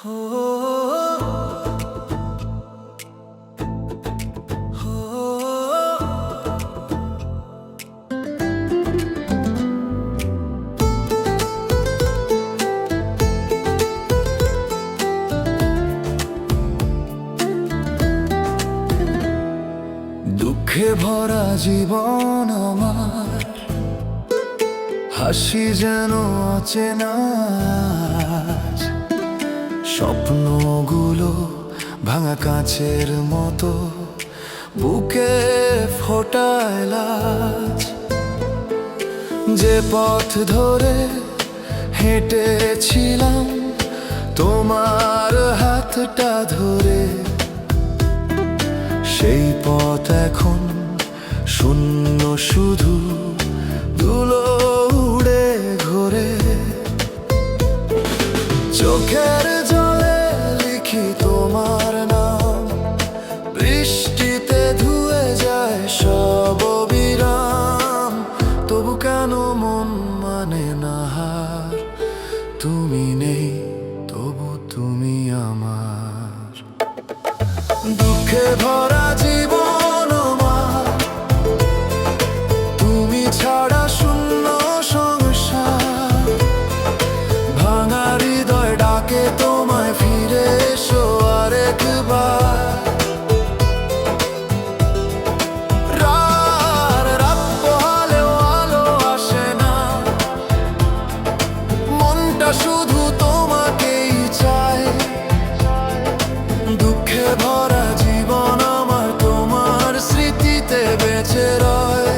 দুঃখে ভরা জীবন আমার, হাসি যেন অচেনা। স্বপ্নগুলো ভাঙা কাঁচের মতো বুকে ফোটায় লাজ। যে পথ ধরে হেঁটেছিলাম তোমার হাতটা ধরে, সেই পথ এখন শূন্য, শুধু ধুলো উড়ে ঘোরে। চোখের জলে লিখি তোমার নাম, বৃষ্টিতে ধুয়ে যায় সব অবিরাম। তবু কেন মন মানে না হার, তুমি নেই তবু তুমি আমার। দুঃখে ভরা জীবন আমার, তুমি ছাড়া শূন্য সংসার। ভাঙা হৃদয় ডাকে তোমায়, ফিরে এসো আরেকবার। রাত পোহালেও আলো আসে না, মনটা শুধু তোমাকেই চায়। দুঃখে ভরা জীবন আমার, তোমার স্মৃতিতে বেঁচে রয়।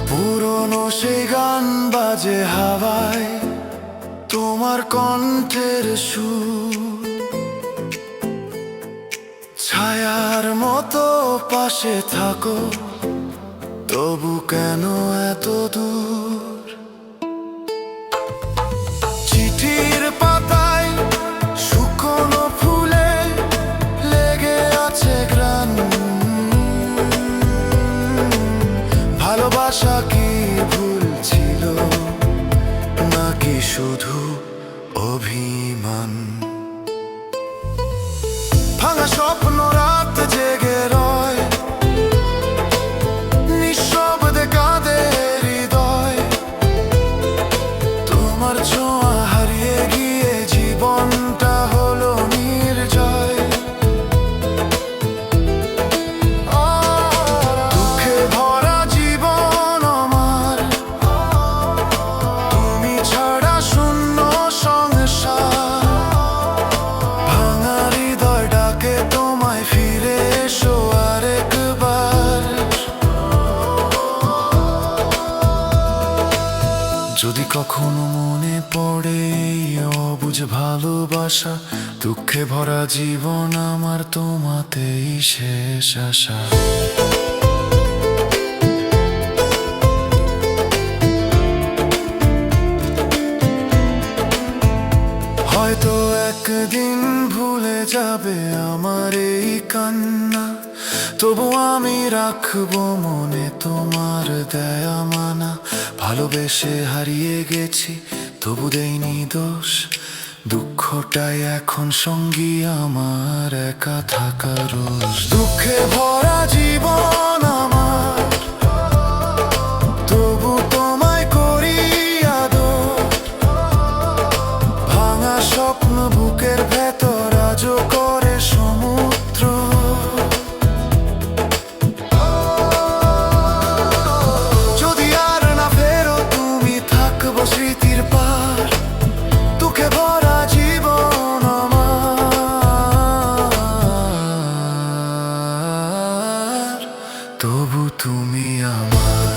পুরনো সেই গান বাজে হাওয়ায়, তোমার কণ্ঠের সুর। ছায়ার মতো পাশে থাকো, তবু কেন এত দূর। চিঠির পাতায় শুকনো ফুলে লেগে আছে ঘ্রাণ। ভালোবাসা কি ভুল ছিল, নাকি শুধু অভিমান? ভাঙা স্বপ্ন রাত জেগে রয়, নিঃশব্দে কাঁদে হৃদয়। তোমার ছোঁয়া হারিয়ে গিয়ে জীবনটা হলো নির্জয়। দুঃখে ভরা জীবন আমার, তুমি ছাড়া শূন্য সংসার। ভাঙা হৃদয় ডাকে তোমায়, ফিরে এসো আরেকবার। যদি কখনো মনে পড়ে এই অবুঝ ভালোবাসা, দুঃখে ভরা জীবন আমার, তোমাতেই শেষ আশা। হয়তো একদিন ভুলে যাবে আমার এই কান্না, তবু আমি রাখবো মনে তোমার দেয়া মানা। ভালোবেসে হারিয়ে গেছি, তবু দেইনি দোষ। দুঃখটাই এখন সঙ্গী আমার, একা থাকা রোজ। দুঃখে ভরা জীবন আমার, তবু তোমায় করি আদর। ভাঙা স্বপ্ন বুকের ভেতর আজও করে সমুদ্র। যদি আর না ফেরো তুমি, থাকবো স্মৃতির পার। দুঃখে ভরা জীবন আমার, তবু তুমি আমার।